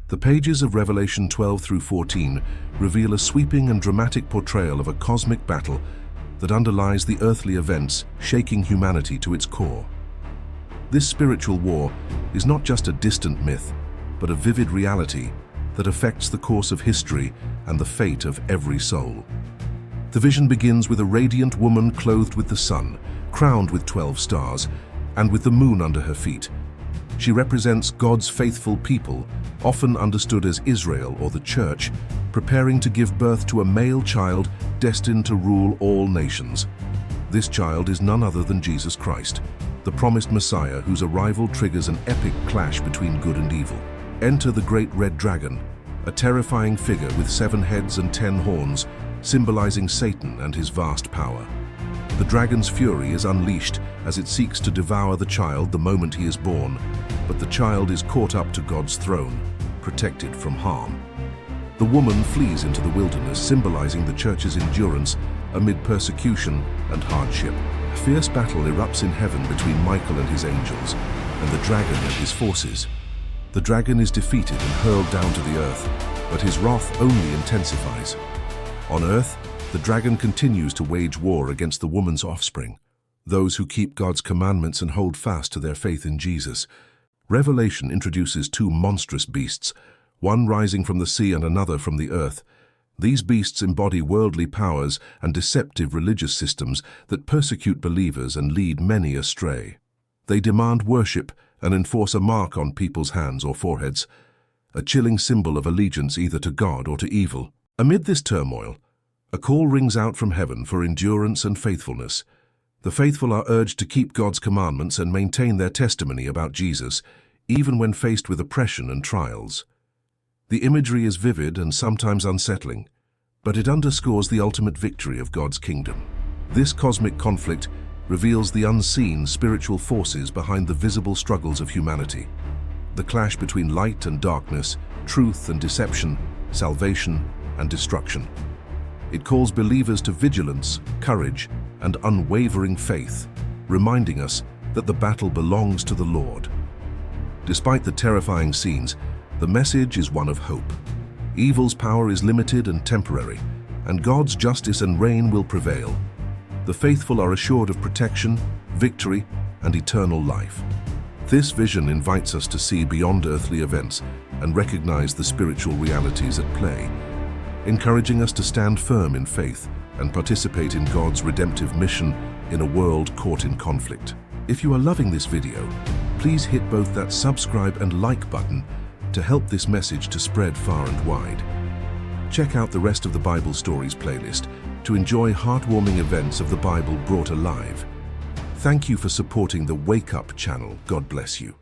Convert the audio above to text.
The pages of Revelation 12 through 14 reveal a sweeping and dramatic portrayal of a cosmic battle that underlies the earthly events shaking humanity to its core. This spiritual war is not just a distant myth, but a vivid reality that affects the course of history and the fate of every soul. The vision begins with a radiant woman clothed with the sun, crowned with 12 stars, and with the moon under her feet. She represents God's faithful people, often understood as Israel or the Church, preparing to give birth to a male child destined to rule all nations. This child is none other than Jesus Christ, the promised Messiah whose arrival triggers an epic clash between good and evil. Enter the great red dragon, a terrifying figure with 7 heads and 10 horns, symbolizing Satan and his vast power. The dragon's fury is unleashed as it seeks to devour the child the moment he is born, but the child is caught up to God's throne, protected from harm. The woman flees into the wilderness, symbolizing the church's endurance amid persecution and hardship. A fierce battle erupts in heaven between Michael and his angels, and the dragon and his forces. The dragon is defeated and hurled down to the earth, but his wrath only intensifies. On earth, the dragon continues to wage war against the woman's offspring, those who keep God's commandments and hold fast to their faith in Jesus. Revelation introduces 2 monstrous beasts, one rising from the sea and another from the earth. These beasts embody worldly powers and deceptive religious systems that persecute believers and lead many astray. They demand worship and enforce a mark on people's hands or foreheads, a chilling symbol of allegiance either to God or to evil. Amid this turmoil, a call rings out from heaven for endurance and faithfulness. The faithful are urged to keep God's commandments and maintain their testimony about Jesus, even when faced with oppression and trials. The imagery is vivid and sometimes unsettling, but it underscores the ultimate victory of God's kingdom. This cosmic conflict reveals the unseen spiritual forces behind the visible struggles of humanity. The clash between light and darkness, truth and deception, salvation and destruction. It calls believers to vigilance, courage, and unwavering faith, reminding us that the battle belongs to the Lord. Despite the terrifying scenes, the message is one of hope. Evil's power is limited and temporary, and God's justice and reign will prevail. The faithful are assured of protection, victory, and eternal life. This vision invites us to see beyond earthly events and recognize the spiritual realities at play, encouraging us to stand firm in faith and participate in God's redemptive mission in a world caught in conflict. If you are loving this video, please hit both that subscribe and like button to help this message to spread far and wide. Check out the rest of the Bible Stories playlist to enjoy heartwarming events of the Bible brought alive. Thank you for supporting the Wake Up channel. God bless you.